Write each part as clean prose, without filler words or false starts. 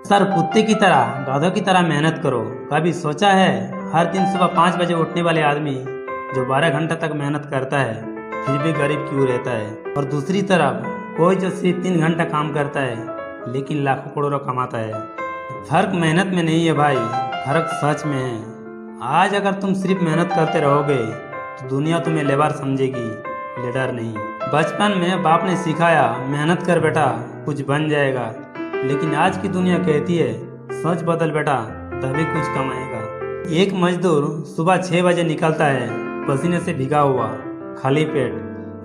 Sir कुत्ते की तरह गधों की तरह मेहनत करो। कभी सोचा है हर दिन सुबह 5 बजे उठने वाले आदमी जो 12 घंटा तक मेहनत करता है फिर भी गरीब क्यों रहता है, और दूसरी तरफ कोई जो सिर्फ 3 घंटा काम करता है लेकिन लाखों करोड़ों कमाता है। फर्क मेहनत में नहीं है भाई, फर्क सच में है। आज अगर तुम सिर्फ मेहनत करते रहोगे तो दुनिया तुम्हें लेबर समझेगी, लीडर नहीं। बचपन में बाप ने सिखाया मेहनत कर बेटा कुछ बन जाएगा, लेकिन आज की दुनिया कहती है सोच बदल बेटा तभी कुछ कमाएगा। एक मजदूर सुबह 6 बजे निकलता है पसीने से भीगा हुआ खाली पेट,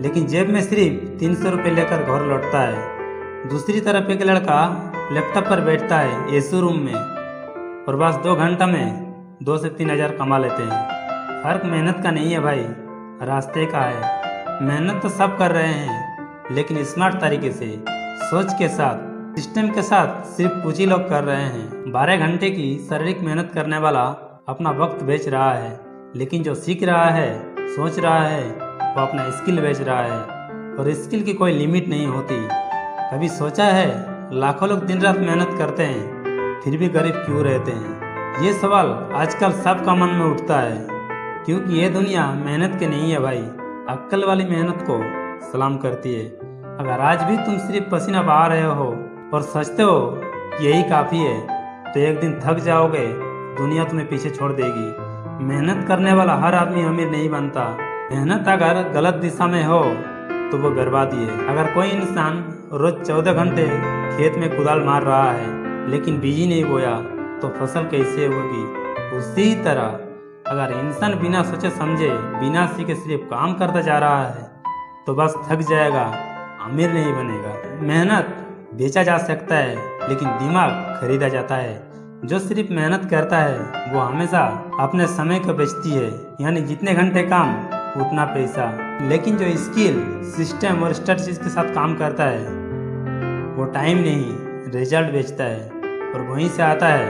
लेकिन जेब में सिर्फ 300 रुपये लेकर घर लौटता है। दूसरी तरफ एक लड़का लैपटॉप पर बैठता है एसी रूम में और बस 2 घंटा में 2 से 3 हज़ार कमा लेते हैं। फर्क मेहनत का नहीं है भाई, रास्ते का है। मेहनत तो सब कर रहे हैं लेकिन स्मार्ट तरीके से, सोच के साथ, सिस्टम के साथ सिर्फ कुछ ही लोग कर रहे हैं। 12 घंटे की शारीरिक मेहनत करने वाला अपना वक्त बेच रहा है, लेकिन जो सीख रहा है, सोच रहा है, वो अपना स्किल बेच रहा है। और स्किल की कोई लिमिट नहीं होती। कभी सोचा है लाखों लोग दिन रात मेहनत करते हैं फिर भी गरीब क्यों रहते हैं? ये सवाल आजकल सबका मन में उठता है, क्योंकि ये दुनिया मेहनत के नहीं है भाई, अक्ल वाली मेहनत को सलाम करती है। अगर आज भी तुम सिर्फ पसीना बहा रहे हो और सोचते हो कि यही काफ़ी है, तो एक दिन थक जाओगे, दुनिया तुम्हें पीछे छोड़ देगी। मेहनत करने वाला हर आदमी अमीर नहीं बनता। मेहनत अगर गलत दिशा में हो तो वो बर्बादी है। अगर कोई इंसान रोज 14 घंटे खेत में कुदाल मार रहा है लेकिन बीज नहीं बोया तो फसल कैसे होगी? उसी तरह अगर इंसान बिना सोचे समझे, बिना सीखे सिर्फ काम करता जा रहा है तो बस थक जाएगा, अमीर नहीं बनेगा। मेहनत बेचा जा सकता है लेकिन दिमाग खरीदा जाता है। जो सिर्फ मेहनत करता है वो हमेशा अपने समय को बेचती है, यानी जितने घंटे काम उतना पैसा। लेकिन जो स्किल, सिस्टम और स्ट्रेटजी के साथ काम करता है वो टाइम नहीं रिजल्ट बेचता है, और वहीं से आता है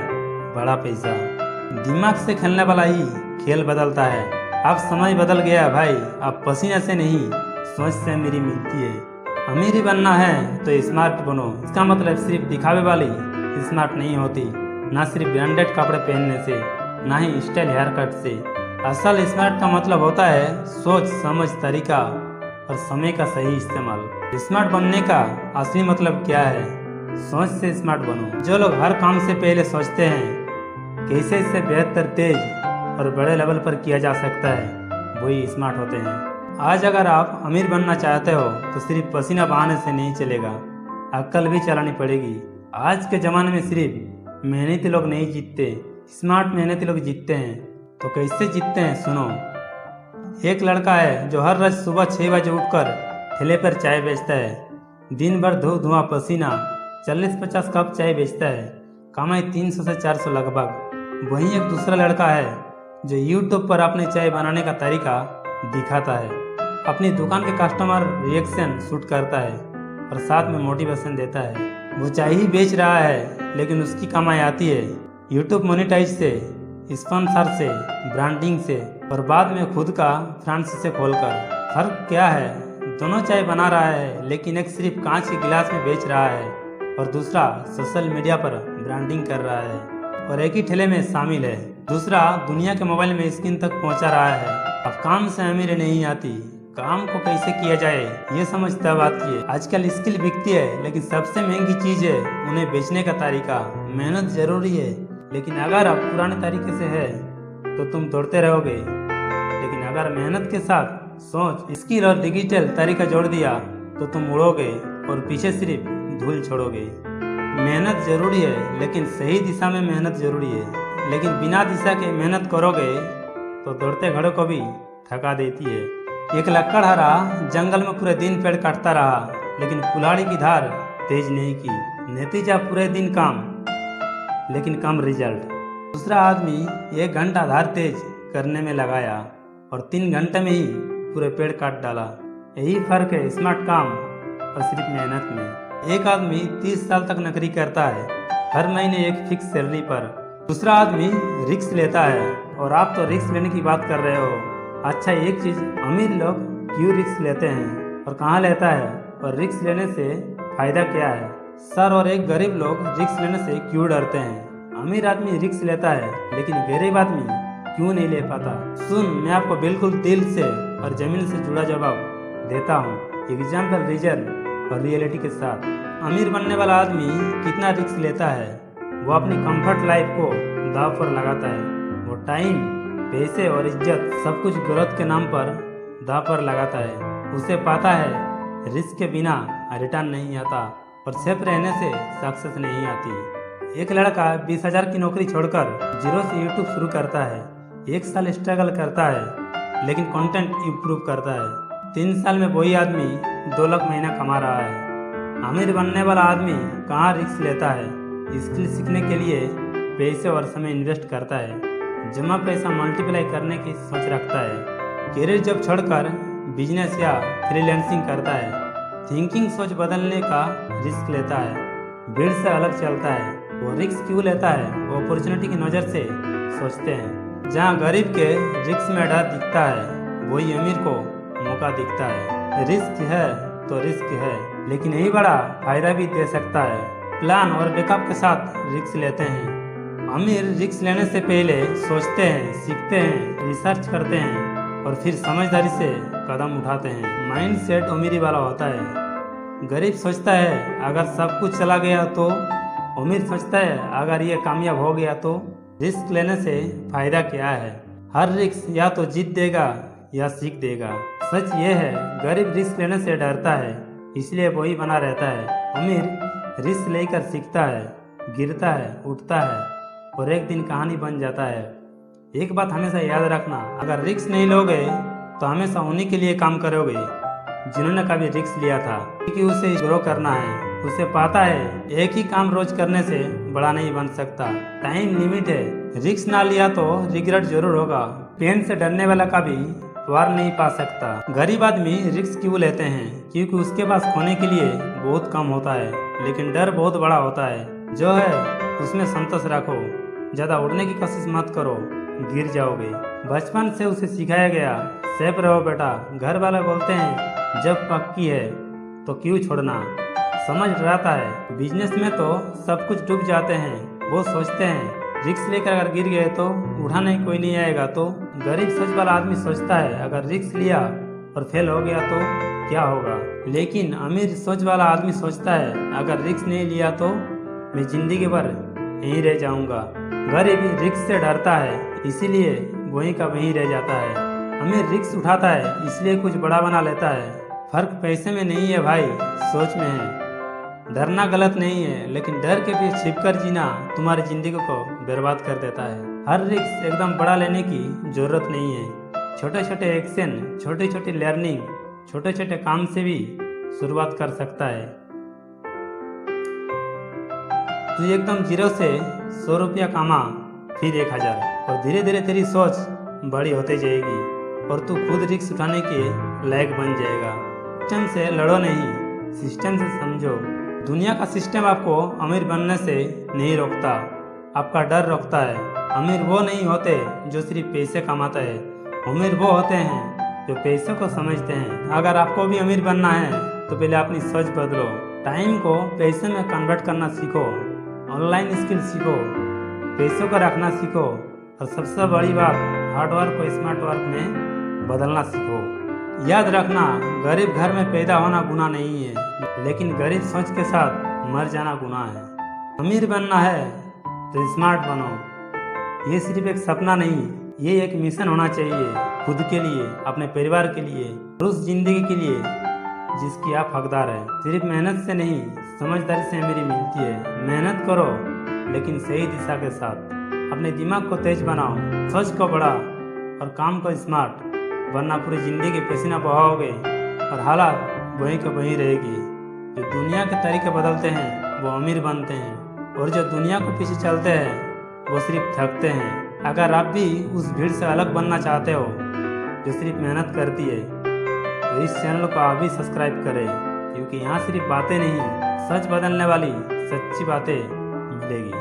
बड़ा पैसा। दिमाग से खेलने वाला ही खेल बदलता है। अब समय बदल गया भाई, अब पसीने से नहीं सोच से अमीरी मिलती है। अमीरी बनना है तो स्मार्ट बनो। इसका मतलब सिर्फ दिखावे वाली स्मार्ट नहीं होती, ना सिर्फ ब्रांडेड कपड़े पहनने से, ना ही स्टाइल हेयर कट से। असल स्मार्ट का मतलब होता है सोच, समझ, तरीका और समय का सही इस्तेमाल। स्मार्ट बनने का असली मतलब क्या है? सोच से स्मार्ट बनो। जो लोग हर काम से पहले सोचते हैं कैसे इससे बेहतर, तेज और बड़े लेवल पर किया जा सकता है, वही स्मार्ट होते हैं। आज अगर आप अमीर बनना चाहते हो तो सिर्फ पसीना बहाने से नहीं चलेगा, अक्ल भी चलानी पड़ेगी। आज के ज़माने में सिर्फ मेहनती लोग नहीं जीतते, स्मार्ट मेहनती लोग जीतते हैं। तो कैसे जीतते हैं सुनो। एक लड़का है जो हर रोज सुबह 6 बजे उठकर ठेले पर चाय बेचता है। दिन भर धुआं पसीना 40-50 कप चाय बेचता है, कमाई 300 से 400 लगभग। वहीं एक दूसरा लड़का है जो यूट्यूब पर अपने चाय बनाने का तरीका दिखाता है, अपनी दुकान के कस्टमर रिएक्शन शूट करता है और साथ में मोटिवेशन देता है। वो चाय ही बेच रहा है लेकिन उसकी कमाई आती है यूट्यूब मोनेटाइज से, स्पॉन्सर से, ब्रांडिंग से, और बाद में खुद का फ्रांचाइजी खोलकर। फर्क क्या है? दोनों चाय बना रहा है लेकिन एक सिर्फ कांच के गिलास में बेच रहा है और दूसरा सोशल मीडिया पर ब्रांडिंग कर रहा है और एक ही ठेले में शामिल है। दूसरा दुनिया के मोबाइल में स्क्रीन तक पहुंचा रहा है। अब काम से अमीरी नहीं आती, काम को कैसे किया जाए ये समझ तब आती है। आजकल स्किल बिकती है लेकिन सबसे महंगी चीज़ है उन्हें बेचने का तरीका। मेहनत जरूरी है लेकिन अगर आप पुराने तरीके से है तो तुम दौड़ते रहोगे, लेकिन अगर मेहनत के साथ सोच, स्किल और डिजिटल तरीका जोड़ दिया तो तुम उड़ोगे और पीछे सिर्फ धूल छोड़ोगे। मेहनत जरूरी है लेकिन सही दिशा में मेहनत जरूरी है। लेकिन बिना दिशा के मेहनत करोगे तो दौड़ते घोड़े को भी थका देती है। एक लकड़हारा जंगल में पूरे दिन पेड़ काटता रहा लेकिन कुल्हाड़ी की धार तेज नहीं की, नतीजा पूरे दिन काम लेकिन कम रिजल्ट। दूसरा आदमी 1 घंटा धार तेज करने में लगाया और 3 घंटे में ही पूरे पेड़ काट डाला। यही फर्क है स्मार्ट काम और सिर्फ मेहनत में। एक आदमी 30 साल तक नौकरी करता है, हर महीने एक फिक्स सैलरी पर। दूसरा आदमी रिस्क लेता है, और आप तो रिस्क लेने की बात कर रहे हो। अच्छा एक चीज़, अमीर लोग क्यों रिस्क लेते हैं और कहाँ लेता है, और रिस्क लेने से फ़ायदा क्या है? सर, और एक गरीब लोग रिस्क लेने से क्यों डरते हैं? अमीर आदमी रिस्क लेता है लेकिन गरीब आदमी क्यों नहीं ले पाता? सुन, मैं आपको बिल्कुल दिल से और जमीन से जुड़ा जवाब देता हूँ, एग्जाम्पल, रीजन और रियलिटी के साथ। अमीर बनने वाला आदमी कितना रिस्क लेता है? वो अपनी कंफर्ट लाइफ को दांव पर लगाता है। वो टाइम, पैसे और इज्जत सब कुछ ग्रोथ के नाम पर दांव पर लगाता है। उसे पता है रिस्क के बिना रिटर्न नहीं आता और सेफ रहने से सक्सेस नहीं आती। एक लड़का 20,000 की नौकरी छोड़कर जीरो से यूट्यूब शुरू करता है। 1 साल स्ट्रगल करता है लेकिन कंटेंट इम्प्रूव करता है। 3 साल में वही आदमी 2 लाख महीना कमा रहा है। अमीर बनने वाला आदमी कहाँ रिस्क लेता है? स्किल सीखने के लिए पैसे और समय इन्वेस्ट करता है। जमा पैसा मल्टीप्लाई करने की सोच रखता है। करियर जॉब छोड़कर बिजनेस या फ्रीलांसिंग करता है। थिंकिंग, सोच बदलने का रिस्क लेता है। भीड़ से अलग चलता है। वो रिस्क क्यों लेता है? वो अपॉर्चुनिटी की नज़र से सोचते हैं। जहाँ गरीब के रिस्क में डर दिखता है, वही अमीर को मौका दिखता है। रिस्क है तो रिस्क है, लेकिन यही बड़ा फायदा भी दे सकता है। प्लान और बैकअप के साथ रिस्क लेते हैं। अमीर रिस्क लेने से पहले सोचते हैं, सीखते हैं, रिसर्च करते हैं और फिर समझदारी से कदम उठाते हैं। माइंड सेट अमीरी वाला होता है। गरीब सोचता है अगर सब कुछ चला गया तो, अमीर सोचता है अगर ये कामयाब हो गया तो। रिस्क लेने से फायदा क्या है? हर रिस्क या तो जीत देगा या सीख देगा। सच ये है, गरीब रिस्क लेने से डरता है इसलिए वही बना रहता है। अमीर रिस्क लेकर सीखता है, गिरता है, उठता है और एक दिन कहानी बन जाता है। एक बात हमेशा याद रखना, अगर रिस्क नहीं लोगे तो हमेशा उन्हीं के लिए काम करोगे जिन्होंने कभी रिस्क लिया था, क्योंकि उसे ग्रो करना है। उसे पता है एक ही काम रोज करने से बड़ा नहीं बन सकता। टाइम लिमिट है। रिस्क ना लिया तो रिग्रेट जरूर होगा। पेन से डरने वाला कभी पार नहीं पा सकता। गरीब आदमी रिस्क क्यों लेते हैं? क्योंकि उसके पास खोने के लिए बहुत कम होता है लेकिन डर बहुत बड़ा होता है। जो है उसमें संतोष रखो। ज़्यादा उड़ने की कोशिश मत करो, गिर जाओगे। बचपन से उसे सिखाया गया, सेफ रहो बेटा। घर वाले बोलते हैं जब पक्की है तो क्यों छोड़ना। समझ रहता है। बिजनेस में तो सब कुछ डूब जाते हैं। वो सोचते हैं रिस्क लेकर अगर गिर गए तो उठाने कोई नहीं आएगा। तो गरीब सोच वाला आदमी सोचता है अगर रिस्क लिया और फेल हो गया तो क्या होगा। लेकिन अमीर सोच वाला आदमी सोचता है अगर रिस्क नहीं लिया तो मैं जिंदगी भर यहीं रह जाऊंगा। गरीब रिस्क से डरता है इसीलिए वहीं का वहीं रह जाता है। अमीर रिस्क उठाता है इसलिए कुछ बड़ा बना लेता है। फर्क पैसे में नहीं है भाई, सोच में है। डरना गलत नहीं है लेकिन डर के पीछे छिपकर जीना तुम्हारी जिंदगी को बर्बाद कर देता है। हर रिस्क एकदम बड़ा लेने की जरूरत नहीं है। छोटे छोटे एक्शन, छोटी छोटी लर्निंग, छोटे छोटे काम से भी शुरुआत कर सकता है। तू एकदम जीरो से 100 रुपया कमा, फिर 1000 और धीरे धीरे तेरी सोच बड़ी होती जाएगी और तू खुद रिस्क उठाने के लायक बन जाएगा। सिस्टम से लड़ो नहीं, सिस्टम से समझो। दुनिया का सिस्टम आपको अमीर बनने से नहीं रोकता, आपका डर रोकता है। अमीर वो नहीं होते जो सिर्फ पैसे कमाते हैं, अमीर वो होते हैं जो पैसों को समझते हैं। अगर आपको भी अमीर बनना है तो पहले अपनी सोच बदलो। टाइम को पैसे में कन्वर्ट करना सीखो, ऑनलाइन स्किल सीखो, पैसों को रखना सीखो और सबसे बड़ी बात, हार्ड वर्क को स्मार्ट वर्क में बदलना सीखो। याद रखना, गरीब घर में पैदा होना गुनाह नहीं है लेकिन गरीब सोच के साथ मर जाना गुनाह है। अमीर बनना है तो स्मार्ट बनो। ये सिर्फ एक सपना नहीं, ये एक मिशन होना चाहिए, खुद के लिए, अपने परिवार के लिए और उस जिंदगी के लिए जिसकी आप हकदार हैं। सिर्फ मेहनत से नहीं, समझदारी से अमीरी मिलती है। मेहनत करो लेकिन सही दिशा के साथ। अपने दिमाग को तेज बनाओ, सोच को बड़ा और काम को स्मार्ट, वरना पूरी जिंदगी पसीना बहाओगे और हालात वहीं के वहीं रहेगी। जो दुनिया के तरीके बदलते हैं वो अमीर बनते हैं और जो दुनिया को पीछे चलते हैं वो सिर्फ थकते हैं। अगर आप भी उस भीड़ से अलग बनना चाहते हो जो सिर्फ मेहनत करती है तो इस चैनल को आप भी सब्सक्राइब करें, क्योंकि यहाँ सिर्फ बातें नहीं, सच बदलने वाली सच्ची बातें मिलेगी।